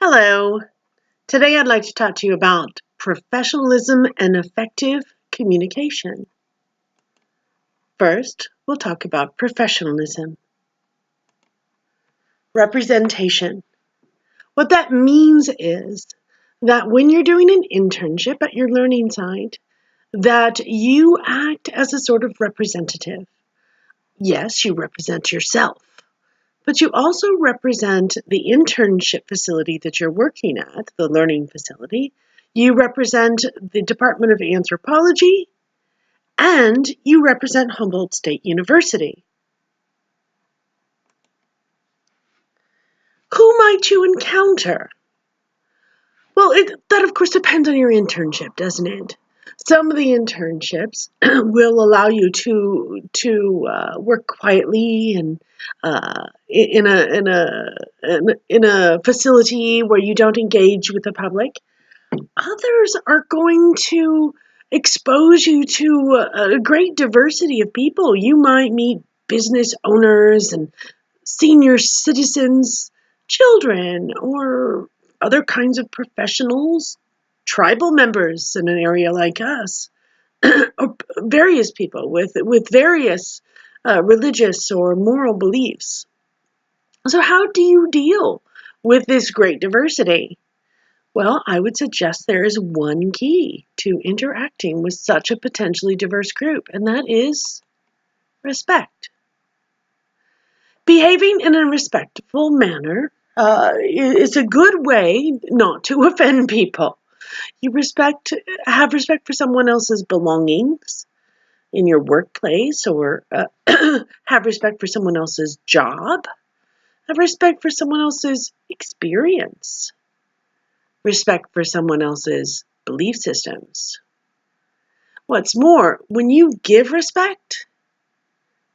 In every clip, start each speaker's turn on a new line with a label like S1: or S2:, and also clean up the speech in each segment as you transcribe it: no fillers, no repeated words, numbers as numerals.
S1: Hello. Today I'd like to talk to you about professionalism and effective communication. First, we'll talk about professionalism. Representation. What that means is that when you're doing an internship at your learning site, that you act as a sort of representative. Yes, you represent yourself, but you also represent the internship facility that you're working at, the learning facility. You represent the Department of Anthropology, and you represent Humboldt State University. Who might you encounter? Well, that of course depends on your internship, doesn't it? Some of the internships will allow you to work quietly and in a facility where you don't engage with the public. Others are going to expose you to a great diversity of people. You might meet business owners and senior citizens, children, or other kinds of professionals, tribal members in an area like us, or various people with various religious or moral beliefs. So how do you deal with this great diversity? Well, I would suggest there is one key to interacting with such a potentially diverse group, and that is respect. Behaving in a respectful manner is a good way not to offend people. You have respect for someone else's belongings in your workplace, or have respect for someone else's job. Have respect for someone else's experience. Respect for someone else's belief systems. What's more, when you give respect,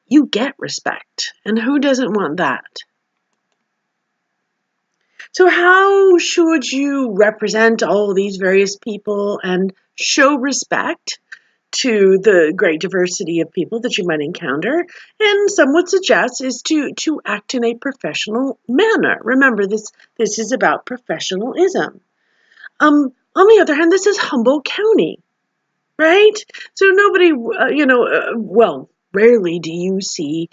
S1: you get respect. And who doesn't want that? So how should you represent all these various people and show respect to the great diversity of people that you might encounter? And some would suggest is to act in a professional manner. Remember, this is about professionalism. On the other hand, this is Humboldt County, right? So nobody, well, rarely do you see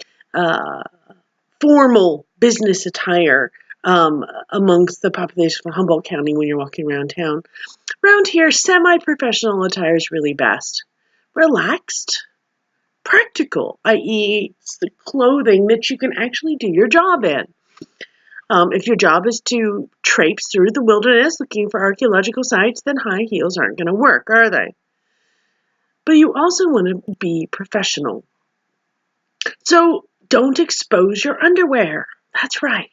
S1: formal business attire amongst the population of Humboldt County when you're walking around town. Around here, semi-professional attire is really best. Relaxed, practical, i.e., it's the clothing that you can actually do your job in. If your job is to traipse through the wilderness looking for archaeological sites, then high heels aren't going to work, are they? But you also want to be professional. So don't expose your underwear. That's right.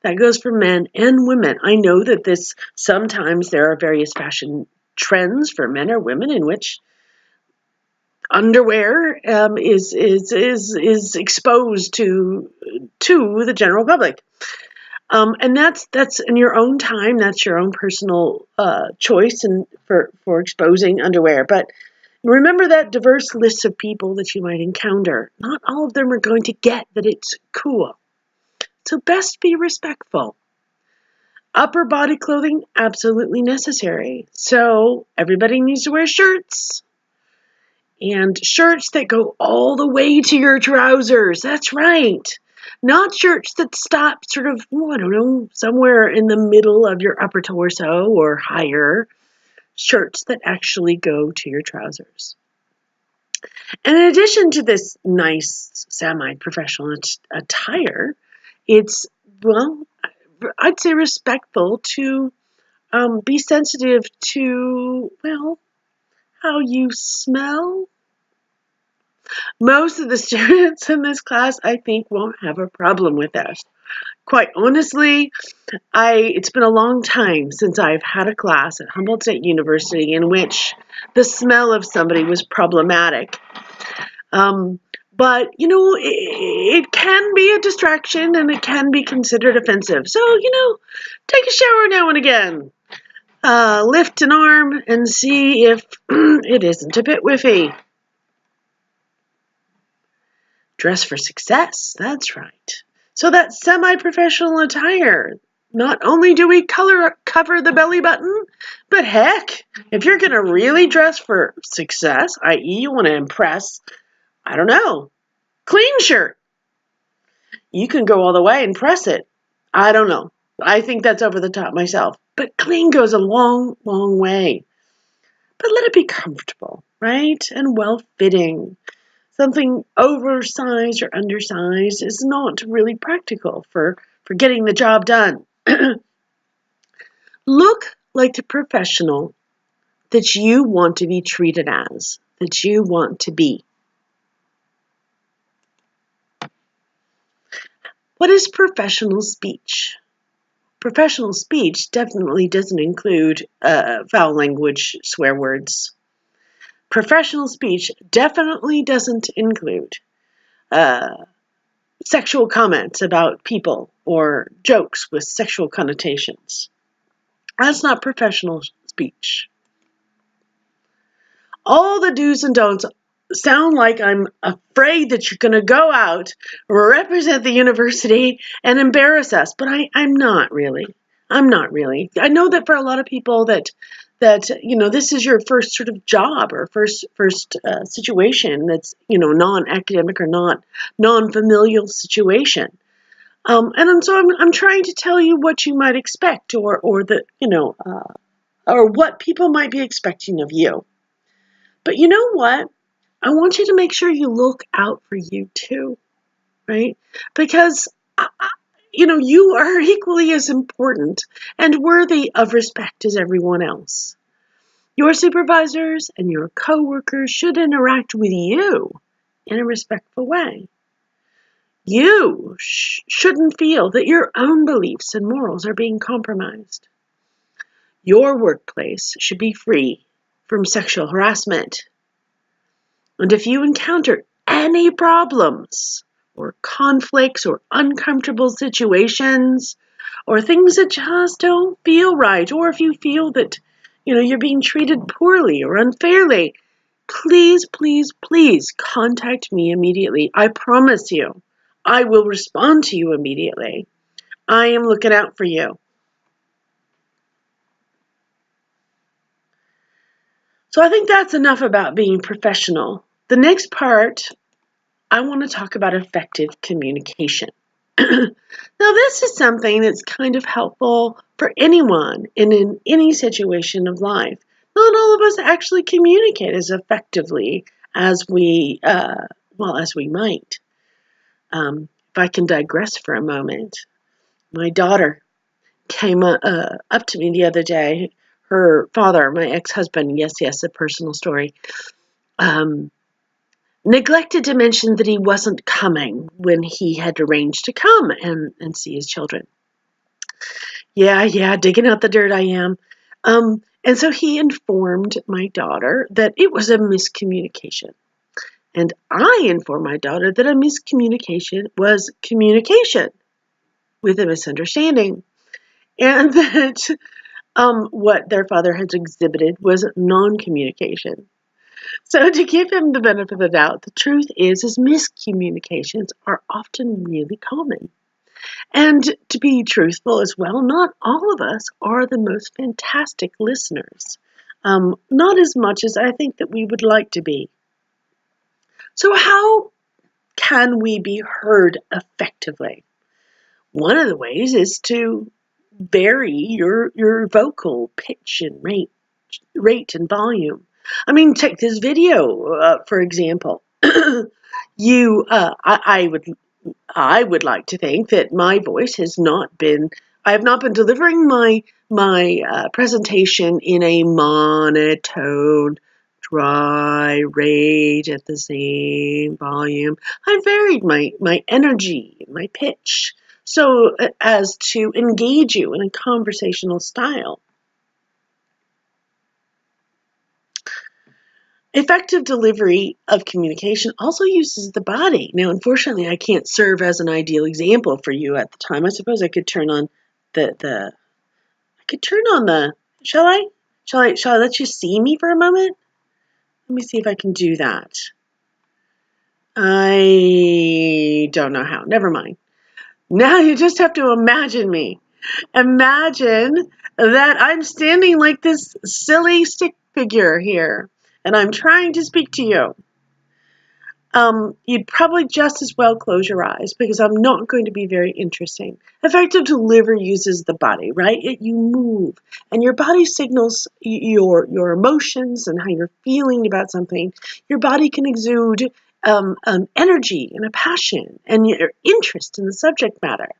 S1: That goes for men and women. I know that sometimes there are various fashion trends for men or women in which underwear is exposed to the general public. And that's in your own time. That's your own personal choice and for exposing underwear. But remember that diverse list of people that you might encounter. Not all of them are going to get that it's cool. So best be respectful. Upper body clothing, absolutely necessary. So everybody needs to wear shirts. And shirts that go all the way to your trousers. That's right. Not shirts that stop sort of, somewhere in the middle of your upper torso or higher. Shirts that actually go to your trousers. And in addition to this nice semi-professional attire, it's, I'd say respectful to be sensitive to, how you smell. Most of the students in this class, I think, won't have a problem with that. Quite honestly, it's been a long time since I've had a class at Humboldt State University in which the smell of somebody was problematic. But, it can be a distraction and it can be considered offensive. So, take a shower now and again. Lift an arm and see if it isn't a bit whiffy. Dress for success, that's right. So that semi-professional attire, Not only do we cover the belly button, but heck, if you're going to really dress for success, i.e. you want to impress, I don't know, clean shirt, you can go all the way and press it. I don't know. I think that's over the top myself. But clean goes a long, long way. But let it be comfortable, right? And well-fitting. Something oversized or undersized is not really practical for getting the job done. Look like the professional that you want to be treated as, that you want to be. What is professional speech? Professional speech definitely doesn't include foul language, swear words. Professional speech definitely doesn't include sexual comments about people or jokes with sexual connotations. That's not professional speech. All the do's and don'ts sound like I'm afraid that you're going to go out, represent the university, and embarrass us. But I'm not really. I'm not really. I know that for a lot of people that this is your first sort of job or first situation that's non-academic or not non-familial situation. And so I'm trying to tell you what you might expect or what people might be expecting of you. But you know what? I want you to make sure you look out for you too, right? Because, you are equally as important and worthy of respect as everyone else. Your supervisors and your coworkers should interact with you in a respectful way. You shouldn't feel that your own beliefs and morals are being compromised. Your workplace should be free from sexual harassment. And if you encounter any problems or conflicts or uncomfortable situations or things that just don't feel right, or if you feel that, you're being treated poorly or unfairly, please, please, please contact me immediately. I promise you, I will respond to you immediately. I am looking out for you. So I think that's enough about being professional. The next part, I want to talk about effective communication. Now, this is something that's kind of helpful for anyone in any situation of life. Not all of us actually communicate as effectively as we might. If I can digress for a moment, my daughter came up to me the other day. Her father, my ex-husband, yes, a personal story, neglected to mention that he wasn't coming when he had arranged to come and see his children. Yeah, digging out the dirt I am. And so he informed my daughter that it was a miscommunication. And I informed my daughter that a miscommunication was communication with a misunderstanding. And that what their father had exhibited was non-communication. So to give him the benefit of the doubt, the truth is miscommunications are often really common. And to be truthful as well, not all of us are the most fantastic listeners. Not as much as I think that we would like to be. So how can we be heard effectively? One of the ways is to vary your vocal pitch and rate and volume. I mean, take this video, for example. I would like to think that my voice has not been, I have not been delivering my presentation in a monotone, dry rate at the same volume. I varied my energy, my pitch, so as to engage you in a conversational style. Effective delivery of communication also uses the body. Now, unfortunately, I can't serve as an ideal example for you at the time. I suppose I could turn on shall I let you see me for a moment? Let me see if I can do that. I don't know how. Never mind. Now you just have to imagine me. Imagine that I'm standing like this silly stick figure here, and I'm trying to speak to you. You'd probably just as well close your eyes because I'm not going to be very interesting. Effective delivery uses the body, right? You move, and your body signals your emotions and how you're feeling about something. Your body can exude energy and a passion and your interest in the subject matter.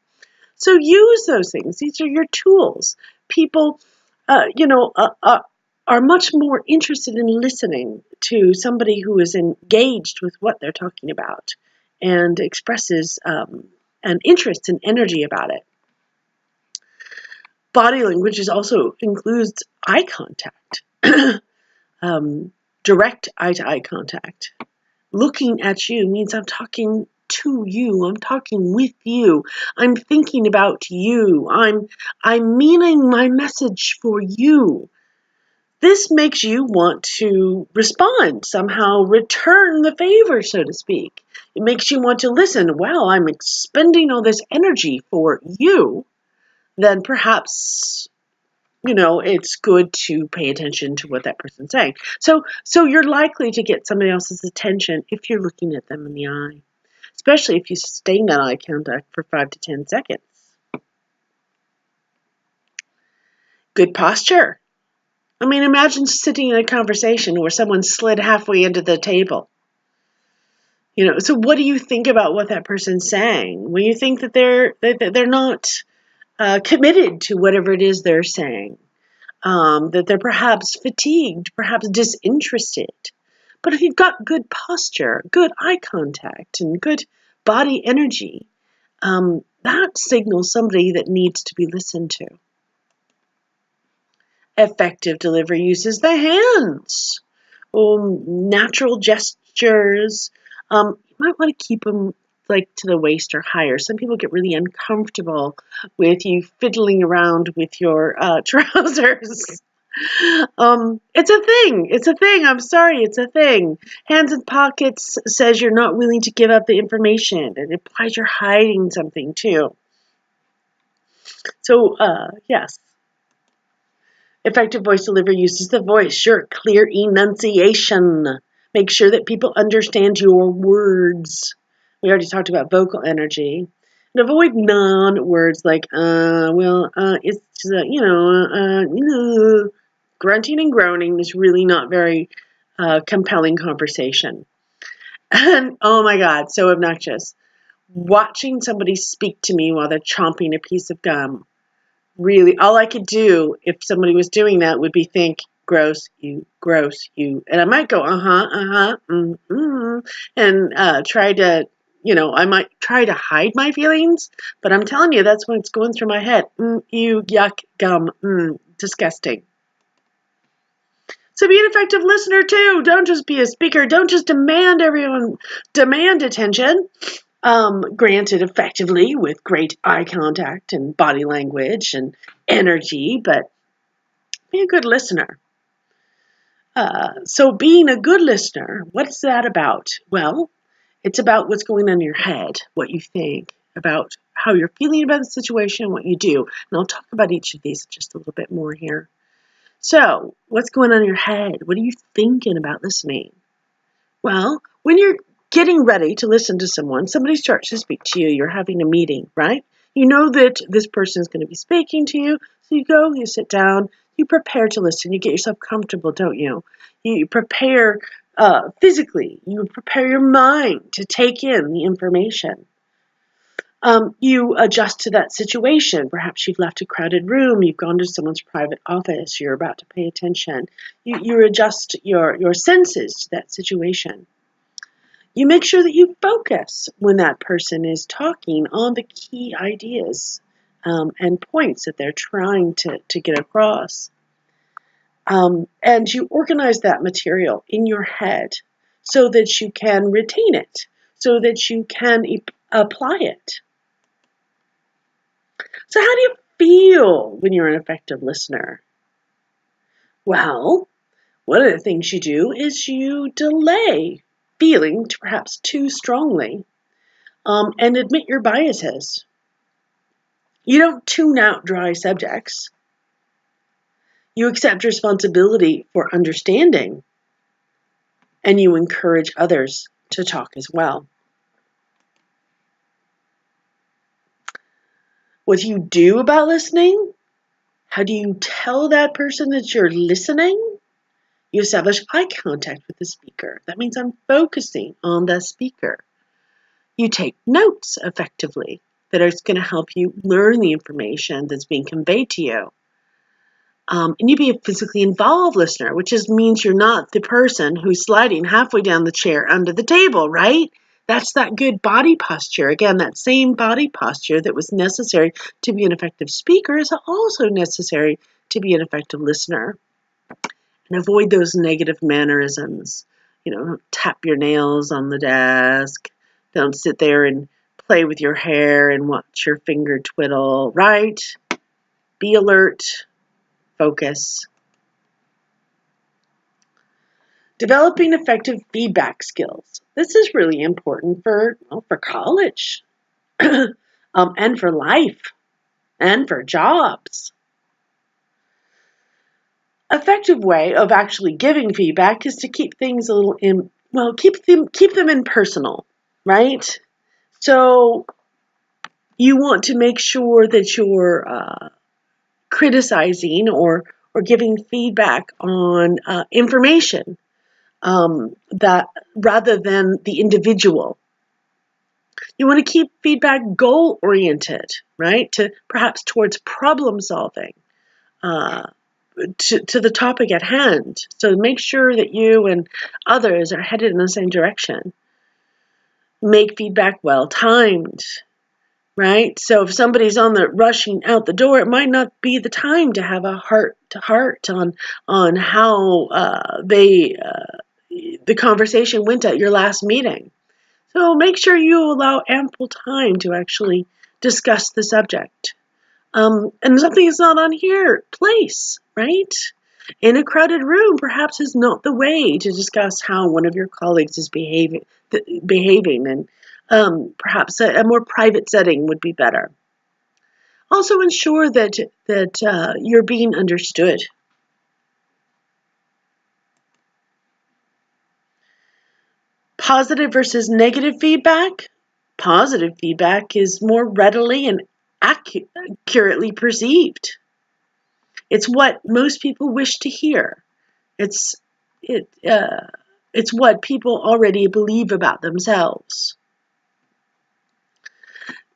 S1: So use those things. These are your tools. People, are much more interested in listening to somebody who is engaged with what they're talking about and expresses an interest and energy about it. Body language also includes eye contact, direct eye-to-eye contact. Looking at you means I'm talking to you. I'm talking with you. I'm thinking about you. I'm meaning my message for you. This makes you want to respond, somehow return the favor, so to speak. It makes you want to listen. Wow, I'm expending all this energy for you. Then perhaps it's good to pay attention to what that person's saying. So you're likely to get somebody else's attention if you're looking at them in the eye, especially if you sustain that eye contact for 5 to 10 seconds. Good posture. I mean, imagine sitting in a conversation where someone slid halfway into the table. So what do you think about what that person's saying? When you think that they're not committed to whatever it is they're saying, that they're perhaps fatigued, perhaps disinterested. But if you've got good posture, good eye contact, and good body energy, that signals somebody that needs to be listened to. Effective delivery uses the hands. Natural gestures. You might want to keep them like to the waist or higher. Some people get really uncomfortable with you fiddling around with your trousers. It's a thing. It's a thing. I'm sorry. It's a thing. Hands in pockets says you're not willing to give up the information. It implies you're hiding something too. So, yes. Effective voice delivery uses the voice. Sure, clear enunciation. Make sure that people understand your words. We already talked about vocal energy. And avoid non-words like, it's, grunting and groaning is really not very compelling conversation. And, oh my God, so obnoxious. Watching somebody speak to me while they're chomping a piece of gum. Really, all I could do if somebody was doing that would be think, gross, you, and I might go, and try to, I might try to hide my feelings, but I'm telling you, that's what's going through my head. You, yuck, gum, disgusting. So be an effective listener too. Don't just be a speaker. Don't just demand attention. Granted effectively with great eye contact and body language and energy, but be a good listener. So being a good listener, what's that about? Well, it's about what's going on in your head, what you think, about how you're feeling about the situation, what you do. And I'll talk about each of these just a little bit more here. So, what's going on in your head? What are you thinking about listening? Well, when you're getting ready to listen to someone, somebody starts to speak to you, you're having a meeting, right? You know that this person is going to be speaking to you, so you go, you sit down, you prepare to listen, you get yourself comfortable, don't you? You prepare physically, you prepare your mind to take in the information. You adjust to that situation. Perhaps you've left a crowded room, you've gone to someone's private office, you're about to pay attention. You adjust your senses to that situation. You make sure that you focus when that person is talking on the key ideas and points that they're trying to get across. And you organize that material in your head so that you can retain it, so that you can apply it. So how do you feel when you're an effective listener? Well, one of the things you do is you delay feeling perhaps too strongly and admit your biases. You don't tune out dry subjects. You accept responsibility for understanding, and you encourage others to talk as well. What do you do about listening? How do you tell that person that you're listening? You establish eye contact with the speaker. That means I'm focusing on the speaker. You take notes effectively that are going to help you learn the information that's being conveyed to you. And you be a physically involved listener, which just means you're not the person who's sliding halfway down the chair under the table, right? That's that good body posture. Again, that same body posture that was necessary to be an effective speaker is also necessary to be an effective listener. And avoid those negative mannerisms. Tap your nails on the desk. Don't sit there and play with your hair and watch your finger twiddle, right? Be alert. Focus. Developing effective feedback skills. This is really important for college and for life and for jobs. Effective way of actually giving feedback is to keep things a little keep them impersonal, right? So you want to make sure that you're criticizing or giving feedback on information that rather than the individual. You want to keep feedback goal oriented, right? Perhaps towards problem solving. To the topic at hand. So make sure that you and others are headed in the same direction. Make feedback well timed, right? So if somebody's rushing out the door, it might not be the time to have a heart to heart on how the conversation went at your last meeting. So make sure you allow ample time to actually discuss the subject. And something is not on here, place, right? In a crowded room, perhaps is not the way to discuss how one of your colleagues is behaving, and perhaps a more private setting would be better. Also ensure that you're being understood. Positive versus negative feedback. Positive feedback is more readily and accurately perceived. It's what most people wish to hear. It's what people already believe about themselves.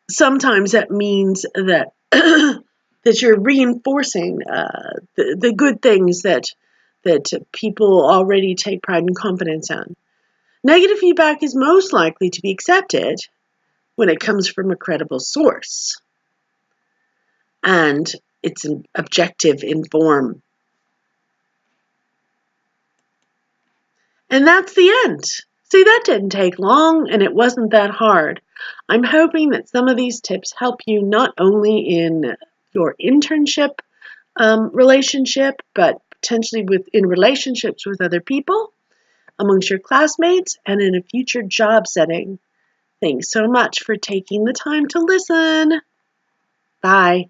S1: Sometimes that means that that you're reinforcing the good things that people already take pride and confidence in. Negative feedback is most likely to be accepted when it comes from a credible source and it's an objective in form. And that's the end. See, that didn't take long and it wasn't that hard. I'm hoping that some of these tips help you not only in your internship relationship, but potentially in relationships with other people, amongst your classmates, and in a future job setting. Thanks so much for taking the time to listen. Bye.